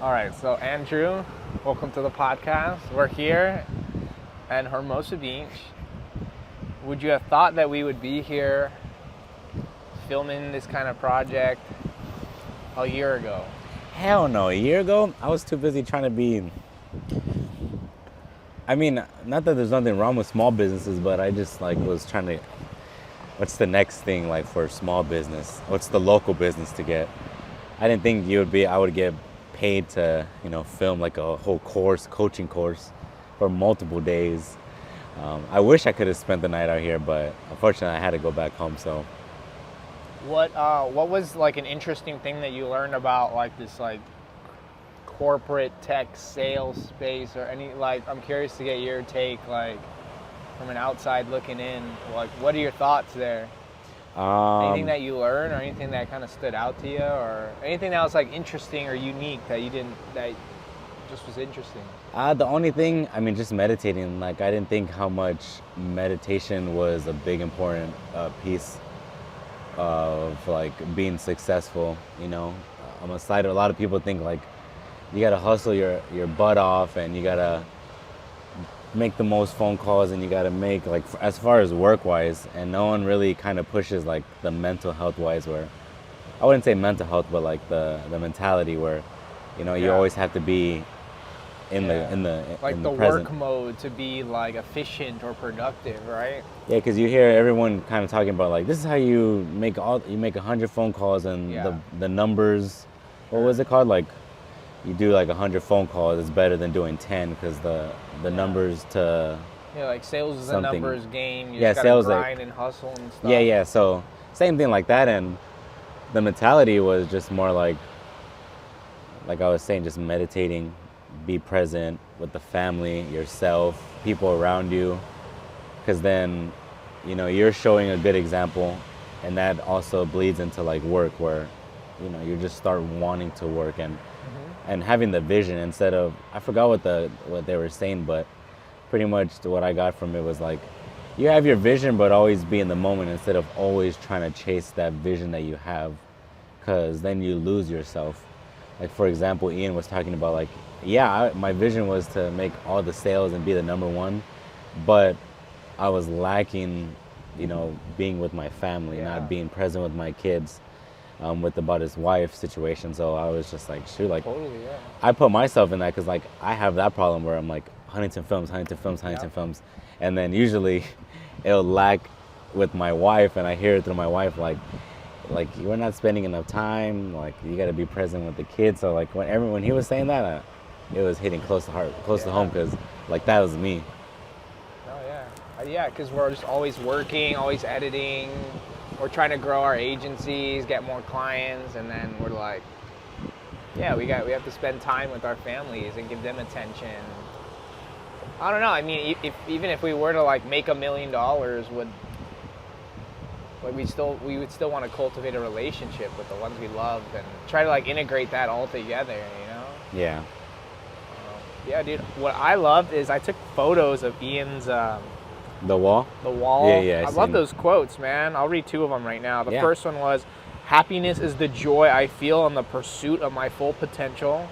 All right, so Andrew, welcome to the podcast. We're here in Hermosa Beach. Would you have thought that we would be here filming this kind of project a year ago? Hell no. A year ago, I was too busy trying to be. I mean, not that there's nothing wrong with small businesses, but I just was trying to. What's the next thing for small business? What's the local business to get? I didn't think I would get paid to, film like a whole coaching course for multiple days. I wish I could have spent the night out here, but unfortunately I had to go back home, so. What was an interesting thing that you learned about this corporate tech sales space or any I'm curious to get your take from an outside looking in. What are your thoughts there? Anything that you learned or anything that kind of stood out to you or anything that was interesting or unique that just was interesting? The only thing, just meditating. I didn't think how much meditation was a big important piece of being successful. On a side, a lot of people think you gotta hustle your butt off and you gotta make the most phone calls and you gotta make as far as work wise, and no one really kind of pushes the mental health wise, where I wouldn't say mental health, but the mentality where you always have to be in the the present work mode to be efficient or productive, right? Yeah, because you hear everyone kind of talking about this is how you make 100 phone calls and the numbers. What was it called? You do 100 phone calls, it's better than doing 10 because the numbers to sales is something. A numbers game. You Yeah, just sales gotta grind and hustle and stuff. Yeah. So same thing like that, and the mentality was just more like I was saying, just meditating, be present with the family, yourself, people around you, because then you're showing a good example, and that also bleeds into work where you just start wanting to work and having the vision instead of, I forgot what they were saying, but pretty much what I got from it was you have your vision, but always be in the moment instead of always trying to chase that vision that you have, because then you lose yourself. For example, Ian was talking about my vision was to make all the sales and be the number one, but I was lacking, being with my family, not being present with my kids. About his wife situation, so I was just shoot, totally, yeah. I put myself in that because I have that problem where I'm Huntington Films, and then usually it'll lack with my wife, and I hear it through my wife you're not spending enough time, you got to be present with the kids. So when he was saying that, it was hitting close to home, because that was me. Oh yeah, because we're just always working, always editing. We're trying to grow our agencies, get more clients, and then we're we have to spend time with our families and give them attention. I don't know. Even if we were to make $1 million, we would still want to cultivate a relationship with the ones we love and try to integrate that all together. Yeah. Yeah, dude. What I loved is I took photos of Ian's. The wall? The wall. Yeah. I love those quotes, man. I'll read two of them right now. The first one was, "Happiness is the joy I feel in the pursuit of my full potential."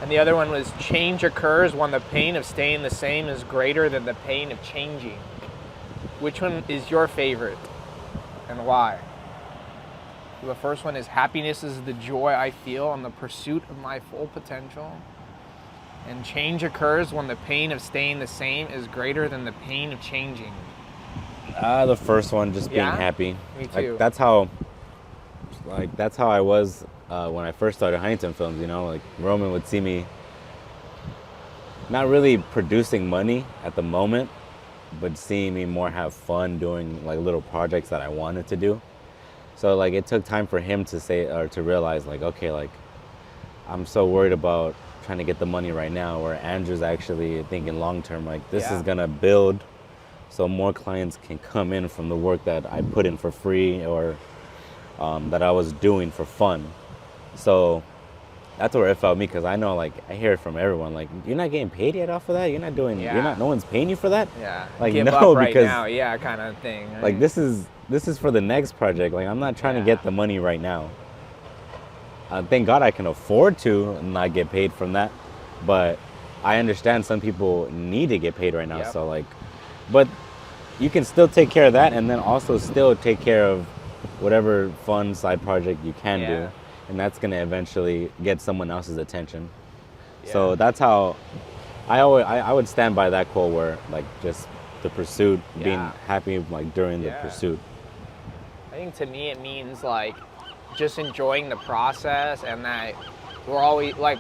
And the other one was, "Change occurs when the pain of staying the same is greater than the pain of changing." Which one is your favorite and why? The first one is, "Happiness is the joy I feel in the pursuit of my full potential. And change occurs when the pain of staying the same is greater than the pain of changing." The first one, just being happy. Me too. That's how I was when I first started Huntington Films. Roman would see me not really producing money at the moment, but seeing me more have fun doing little projects that I wanted to do. So it took time for him to say, or to realize okay, I'm so worried about trying to get the money right now, where Andrew's actually thinking long term, this is gonna build so more clients can come in from the work that I put in for free, or that I was doing for fun. So that's where it felt me, because I know I hear it from everyone, you're not getting paid yet off of that, you're not doing no one's paying you for that. Give no, up right because now, kind of thing, right? this is for the next project. I'm not trying to get the money right now. thank God I can afford to not get paid from that. But I understand some people need to get paid right now. Yep. So like, but you can still take care of that, and then also still take care of whatever fun side project you can do, and that's gonna eventually get someone else's attention. So that's how I would stand by that quote, where like just the pursuit, being happy like during the pursuit. I think to me it means like just enjoying the process, and that we're always like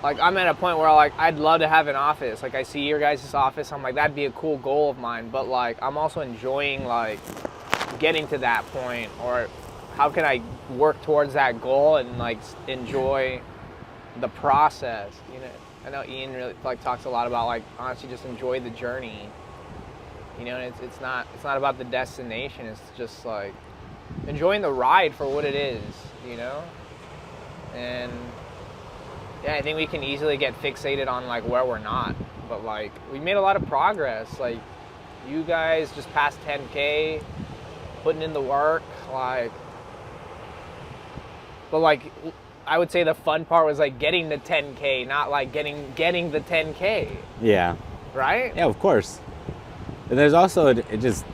I'm at a point where like I'd love to have an office. Like I see your guys' office, I'm like that'd be a cool goal of mine, but like I'm also enjoying like getting to that point, or how can I work towards that goal and like enjoy the process, you know. I know Ian really like talks a lot about like honestly just enjoy the journey, you know, and it's not about the destination, it's just like enjoying the ride for what it is, you know. And yeah, I think we can easily get fixated on like where we're not, but like we made a lot of progress. Like you guys just passed 10K, putting in the work, like, but like I would say the fun part was like getting the 10K, not like getting the 10K. Yeah. Right? Yeah, of course. And there's also it just,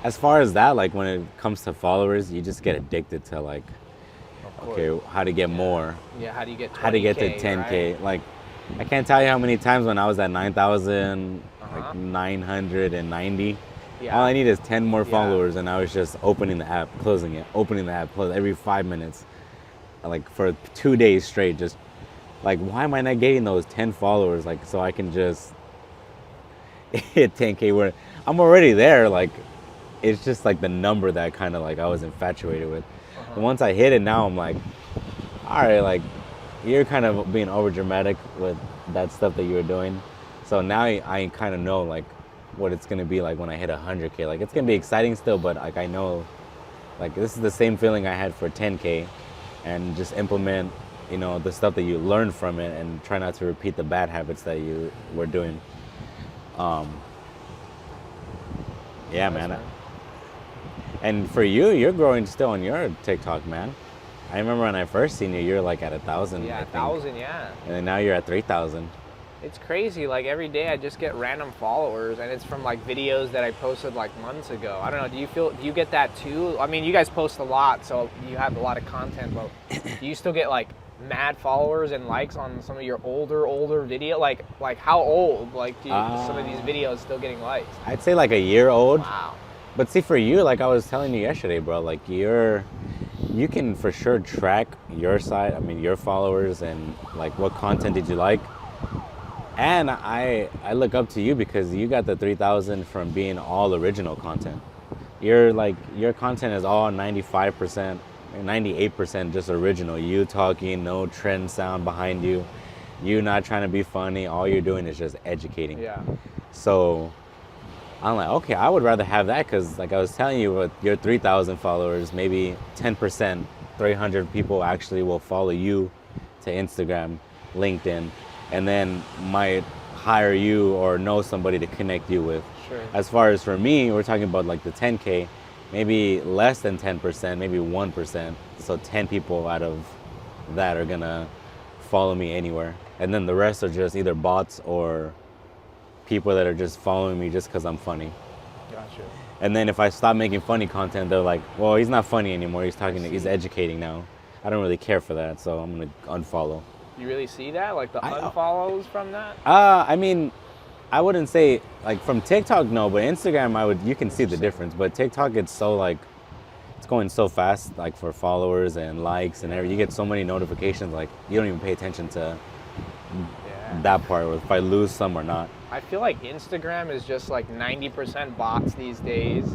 as far as that, like when it comes to followers, you just get addicted to like, okay, how to get more. Yeah, how do you get 20K, how to get to 10K? Right? Like, I can't tell you how many times when I was at 9,000, like 990. Yeah. All I need is 10 more followers, and I was just opening the app, closing it, opening the app, closing every 5 minutes. Like for 2 days straight, just like, why am I not getting those 10 followers? Like, so I can just hit 10K where I'm already there. Like, it's just like the number that kind of like I was infatuated with. And once I hit it, now I'm like, all right, like you're kind of being over dramatic with that stuff that you were doing. So now I kind of know like what it's gonna be like when I hit 100K. Like it's gonna be exciting still, but like I know like this is the same feeling I had for 10K. And just implement, you know, the stuff that you learned from it, and try not to repeat the bad habits that you were doing. Yeah, man. And for you, you're growing still on your TikTok, man. I remember when I first seen you, you're like at 1,000. Yeah, 1,000, yeah. And then now you're at 3,000. It's crazy. Like every day I just get random followers, and it's from like videos that I posted like months ago. I don't know. Do you get that too? I mean, you guys post a lot, so you have a lot of content, but do you still get like mad followers and likes on some of your older video? Like how old? Like do some of these videos still getting likes? I'd say like a year old. Wow. But see, for you, like I was telling you yesterday, bro, like you can for sure track your side. I mean, your followers and like what content did you like. And I look up to you because you got the 3,000 from being all original content. Your content is all 95%, 98% just original. You talking, no trend sound behind you. You not trying to be funny. All you're doing is just educating. Yeah. So I'm like, okay, I would rather have that because like I was telling you, with your 3,000 followers, maybe 10%, 300 people actually will follow you to Instagram, LinkedIn, and then might hire you or know somebody to connect you with. Sure. As far as for me, we're talking about like the 10K, maybe less than 10%, maybe 1%. So 10 people out of that are gonna follow me anywhere. And then the rest are just either bots or people that are just following me just because I'm funny. Gotcha. And then if I stop making funny content, they're like, well, he's not funny anymore. He's educating now. I don't really care for that, so I'm gonna unfollow. You really see that? Like the unfollows from that? I mean, I wouldn't say like from TikTok, no, but Instagram, you can see the difference. But TikTok, it's so like, it's going so fast, like for followers and likes and everything. You get so many notifications, like you don't even pay attention to that part, or if I lose some or not. I feel like Instagram is just like 90% bots these days.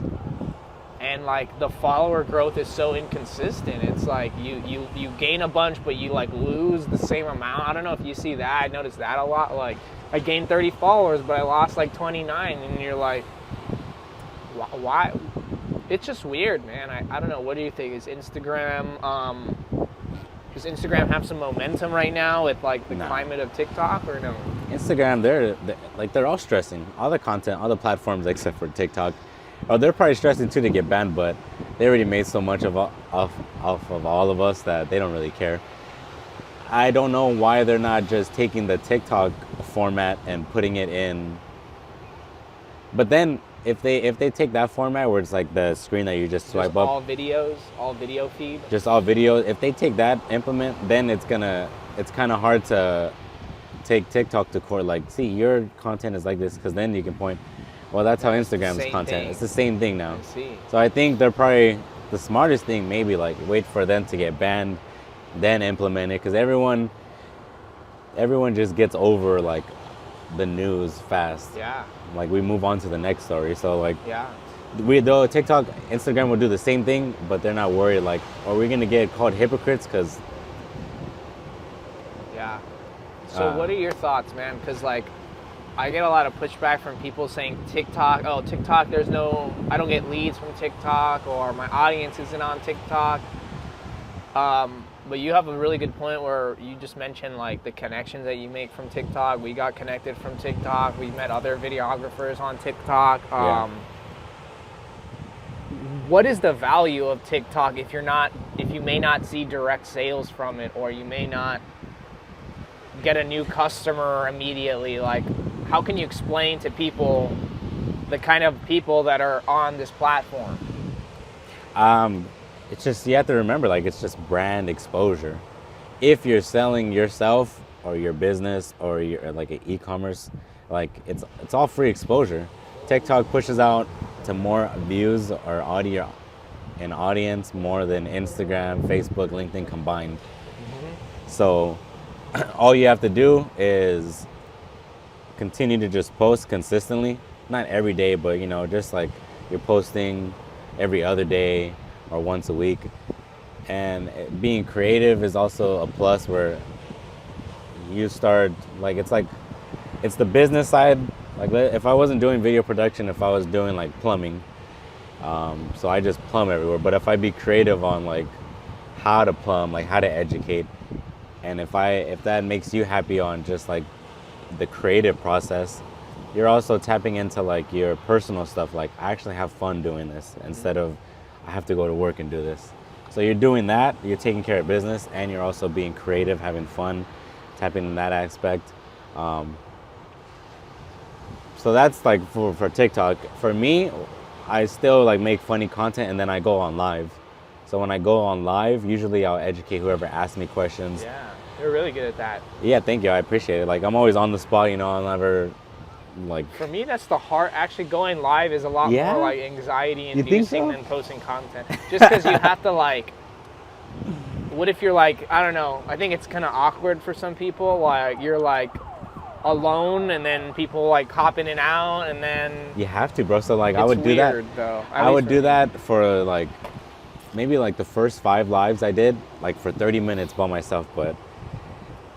And like the follower growth is so inconsistent. It's like you gain a bunch, but you like lose the same amount. I don't know if you see that. I noticed that a lot. Like I gained 30 followers, but I lost like 29, and you're like, why? It's just weird, man. I don't know. What do you think? Is Instagram? Does Instagram have some momentum right now with like the climate of TikTok, or no? Instagram, they're all stressing. All the content, all the platforms except for TikTok. Oh, they're probably stressing too to get banned, but they already made so much of off of all of us that they don't really care. I don't know why they're not just taking the TikTok format and putting it in. But then if they take that format where it's like the screen that you just swipe Just up, all videos, all video feed. just all video. If they take that implement, then it's kind of hard to take TikTok to court. Like, see, your content is like this, because then you can point. Well, that's how Instagram's same content. thing. It's the same thing now. I see. So I think they're probably the smartest thing. Maybe like wait for them to get banned, then implement it, because everyone just gets over like the news fast. Yeah. Like we move on to the next story. So like Yeah. though TikTok, Instagram will do the same thing, but they're not worried. Like, are we gonna get called hypocrites? Because Yeah. So what are your thoughts, man? Because like, I get a lot of pushback from people saying TikTok. Oh, TikTok. I don't get leads from TikTok, or my audience isn't on TikTok. But you have a really good point where you just mentioned like the connections that you make from TikTok. We got connected from TikTok. We met other videographers on TikTok. Yeah. What is the value of TikTok if you may not see direct sales from it, or you may not get a new customer immediately? Like, how can you explain to people the kind of people that are on this platform? it's just, you have to remember, like, it's just brand exposure. If you're selling yourself or your business or your like an e-commerce, like it's all free exposure. TikTok pushes out to more views or audio and audience more than Instagram, Facebook, LinkedIn combined. So all you have to do is continue to just post consistently, not every day, but just like you're posting every other day or once a week. And being creative is also a plus, where you start, like, it's the business side. Like, if I wasn't doing video production, if I was doing like plumbing, so I just plumb everywhere. But if I be creative on like how to plumb, like how to educate, and if that makes you happy on just like the creative process, you're also tapping into like your personal stuff. Like, I actually have fun doing this instead of I have to go to work and do this. So you're doing that, you're taking care of business, and you're also being creative, having fun, tapping in that aspect. So that's like for TikTok. For me, I still like make funny content, and then I go on live. So when I go on live, usually I'll educate whoever asks me questions. Yeah, you're really good at that. Yeah, thank you. I appreciate it. Like, I'm always on the spot, I'll never like. For me, that's the hard. Actually, going live is a lot Yeah? more like anxiety You think inducing so? than posting content. Just because you have to like. What if you're like, I don't know. I think it's kind of awkward for some people. Like, you're like alone, and then people like hop in and out, and then You have to, bro. So like, I it's would do that. weird, though. I would do that for like maybe like the first 5 lives I did, like for 30 minutes by myself. But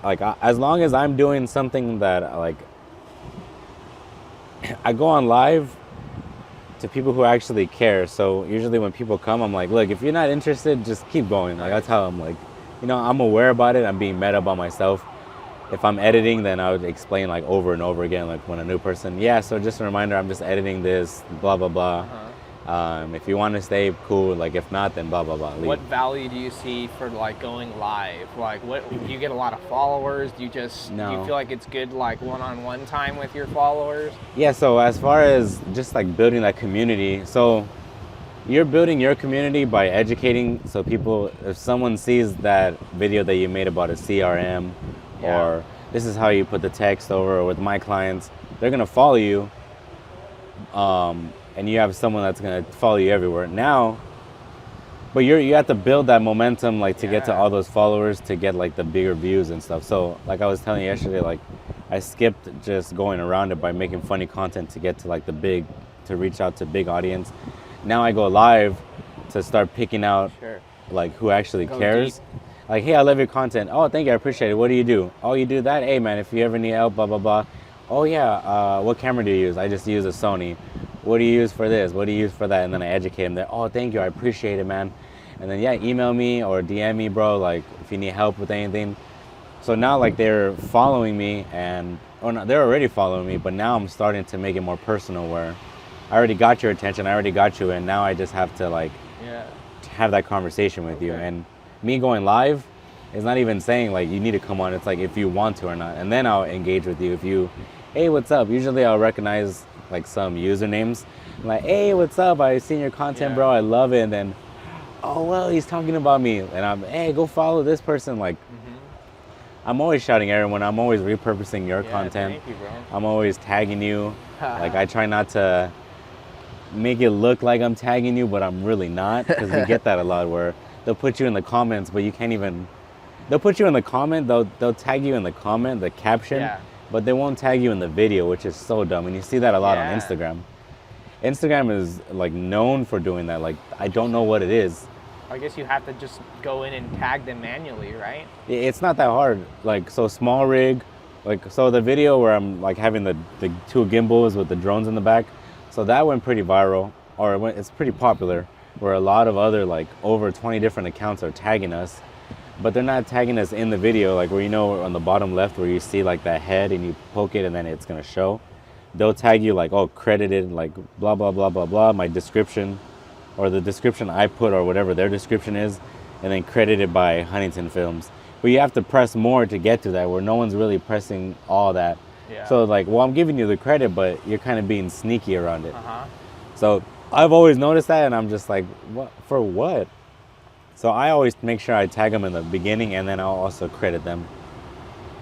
like, as long as I'm doing something that like, I go on live to people who actually care. So usually when people come, I'm like, look, if you're not interested, just keep going. Like, that's how I'm like, I'm aware about it. I'm being meta about myself. If I'm editing, then I would explain like over and over again, like when a new person, so just a reminder, I'm just editing this, blah, blah, blah. If you want to stay, cool. Like, if not, then blah, blah, blah. Leave. What value do you see for like going live? Like, what do you get a lot of followers? Do you just do you No. feel like it's good like one-on-one time with your followers? Yeah, so as far as just like building that community, so you're building your community by educating. So people, if someone sees that video that you made about a CRM, Yeah. or this is how you put the text over, or with my clients, they're gonna follow you. And you have someone that's gonna follow you everywhere now. But you have to build that momentum, like, to get to Yeah. all those followers, to get like the bigger views and stuff. So like I was telling you yesterday, like I skipped just going around it by making funny content to get to like to reach out to big audience. Now I go live to start picking out Sure. like who actually Go cares. Like, hey, I love your content. Oh, thank you, I appreciate it. What do you do? Oh, you do that? Hey man, if you ever need help, blah, blah, blah. Oh yeah, what camera do you use? I just use a Sony. What do you use for this? What do you use for that? And then I educate them there. Oh, thank you, I appreciate it, man. And then email me or DM me, bro, like if you need help with anything. So now like they're following me, or no, they're already following me, but now I'm starting to make it more personal, where I already got your attention, I already got you, and now I just have to like Yeah. have that conversation with you. Okay. And me going live is not even saying like you need to come on. It's like if you want to or not, and then I'll engage with you. If you, hey, what's up? Usually I'll recognize like some usernames. I'm like, hey, what's up? I seen your content, Yeah. bro. I love it. And then, oh well, he's talking about me, and I'm, hey, go follow this person. Like, I'm always shouting at everyone. I'm always repurposing your Yeah, content. thank you, bro. I'm always tagging you. Like I try not to make it look like I'm tagging you, but I'm really not, because we get that a lot where they'll put you in the comments, but you can't even. They'll put you in the comment. They'll tag you in the comment, the caption, Yeah. but they won't tag you in the video, which is so dumb. And you see that a lot on Yeah. Instagram. Instagram is like known for doing that. Like I don't know what it is. I guess you have to just go in and tag them manually, right? It's not that hard. Like, so small rig, like, so the video where I'm like having the two gimbals with the drones in the back, so that went pretty viral, or it's pretty popular, where a lot of other like over 20 different accounts are tagging us, but they're not tagging us in the video, like where, you know, on the bottom left where you see like that head and you poke it and then it's gonna show. They'll tag you like, oh, credited, like blah, blah, blah, blah, blah, my description, or the description I put, or whatever their description is, and then credited by Huntington Films. But you have to press more to get to that, where no one's really pressing all that. Yeah. So like, well, I'm giving you the credit, but you're kind of being sneaky around it. Uh-huh. So I've always noticed that, and I'm just like, what, for what? So I always make sure I tag them in the beginning, and then I'll also credit them.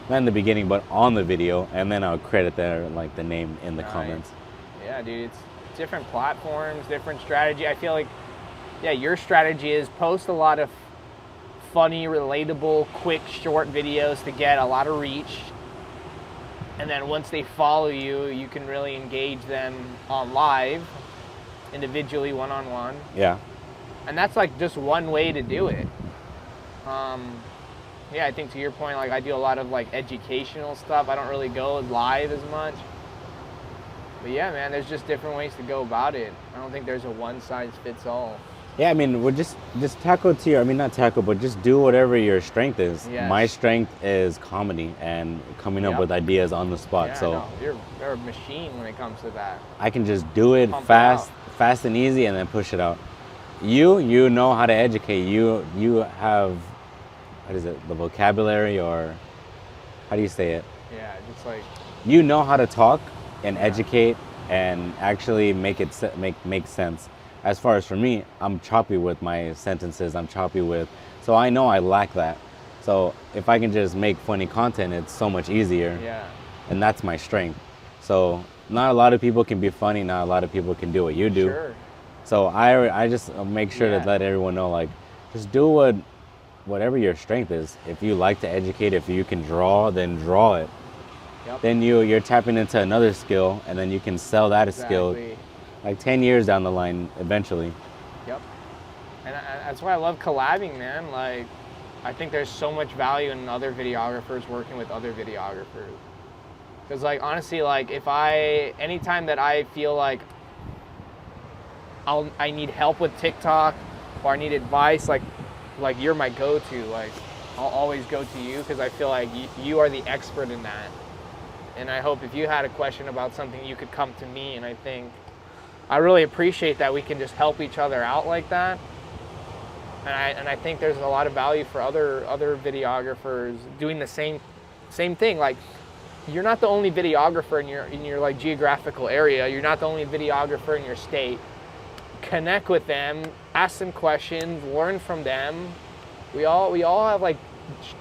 Not in the beginning, but on the video, and then I'll credit their, like, the name in the Nice. comments. Yeah, dude, it's different platforms, different strategy. I feel like, yeah, your strategy is post a lot of funny, relatable, quick, short videos to get a lot of reach. And then once they follow you, you can really engage them on live, individually, one-on-one. Yeah. And that's like just one way to do it. Yeah, I think to your point, like I do a lot of like educational stuff. I don't really go live as much. But yeah, man, there's just different ways to go about it. I don't think there's a one size fits all. Yeah, I mean, we're just tackle to your, I mean, not tackle, but just do whatever your strength is. Yes. My strength is comedy and coming up Yep. with ideas on the spot. Yeah, So no, you're a machine when it comes to that. I can just do it Pump it fast and easy, and then push it out. You know how to educate. You have, what is it, the vocabulary, or how do you say it? Yeah, just like, You know how to talk and Yeah. educate and actually make it make sense. As far as for me, I'm choppy with my sentences. I'm choppy with, so I know I lack that. So if I can just make funny content, it's so much easier, yeah. and that's my strength. So not a lot of people can be funny. Not a lot of people can do what you do. Sure. So I just make sure Yeah. to let everyone know, like, just do whatever your strength is. If you like to educate, if you can draw, then draw it. Yep. Then you're tapping into another skill, and then you can sell that skill Exactly. like 10 years down the line eventually. Yep. And that's why I love collabing, man. Like, I think there's so much value in other videographers working with other videographers. Because, like, honestly, like, anytime that I feel like I need help with TikTok or I need advice, like you're my go-to. Like, I'll always go to you because I feel like you are the expert in that. And I hope if you had a question about something, you could come to me. And I think I really appreciate that we can just help each other out like that. And I think there's a lot of value for other videographers doing the same thing. Like, you're not the only videographer in your like geographical area. You're not the only videographer in your state. Connect with them, ask them questions, learn from them. We all have like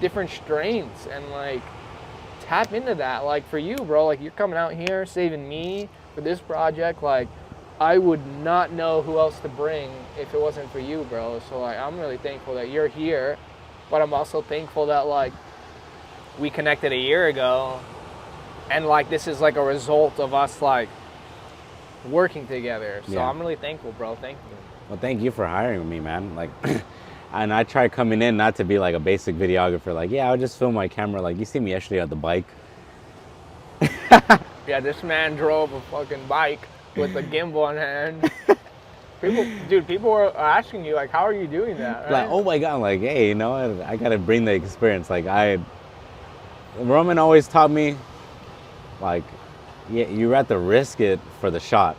different strengths, and like tap into that. Like for you, bro, like you're coming out here saving me for this project. Like I would not know who else to bring if it wasn't for you, bro. So like I'm really thankful that you're here, but I'm also thankful that like we connected a year ago, and like this is like a result of us like working together. So Yeah. I'm really thankful, bro. Thank you. Well, thank you for hiring me, man. Like, and I try coming in not to be like a basic videographer. Like, yeah, I'll just film my camera. Like, you see me yesterday on the bike. Yeah, this man drove a fucking bike with a gimbal in hand. People were asking you like, how are you doing that? Right? Like, oh my God, like, hey, you know, I gotta bring the experience. Like, Roman always taught me, like, yeah, you have to risk it for the shot.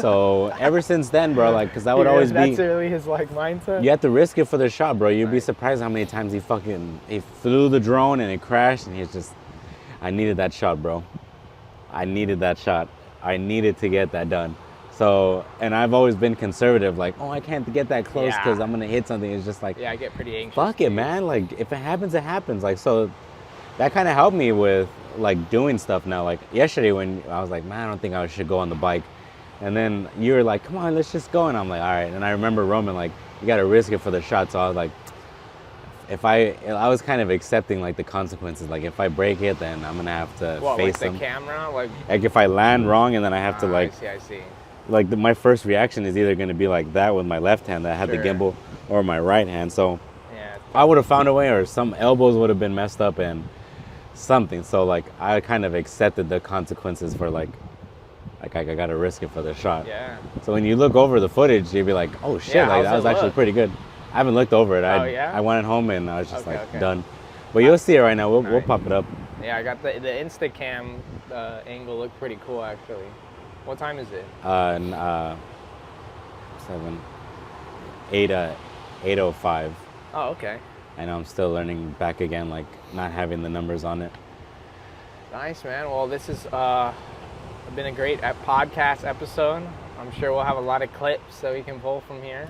So ever since then, bro, like, cause that would always That's be. really his like mindset. You have to risk it for the shot, bro. You'd be Right. surprised how many times he flew the drone and it crashed, and he's just, I needed that shot, bro. I needed that shot. I needed to get that done. So, and I've always been conservative, like, oh, I can't get that close because Yeah. I'm gonna hit something. It's just like, Yeah, I get pretty anxious. fuck it, too. man. Like, if it happens, it happens. Like, so that kind of helped me with like doing stuff now. Like yesterday when I was like, man, I don't think I should go on the bike. And then you were like, come on, let's just go. And I'm like, all right. And I remember Roman, like, you got to risk it for the shot. So I was like, I was kind of accepting like the consequences. Like if I break it, then I'm going to have to What, face like the them. camera? Like, Like if I land wrong and then I have to like, I see. like my first reaction is either going to be like that with my left hand that I had the Sure. gimbal, or my right hand. So Yeah. I would have found a way, or some elbows would have been messed up and something. So like I kind of accepted the consequences for like I gotta risk it for the shot. Yeah. So when you look over the footage, you'd be like, oh shit, Yeah, like how's that it was actually look? pretty good. I haven't looked over it. Oh, yeah? I went home and I was just Okay, like okay. done. But you'll see it right now. We'll Alright. pop it up. Yeah, I got the Instacam angle looked pretty cool actually. What time is it? 8:05. Oh, okay. I know I'm still learning back again, like not having the numbers on it. Nice, man. Well, this has been a great podcast episode. I'm sure we'll have a lot of clips that we can pull from here.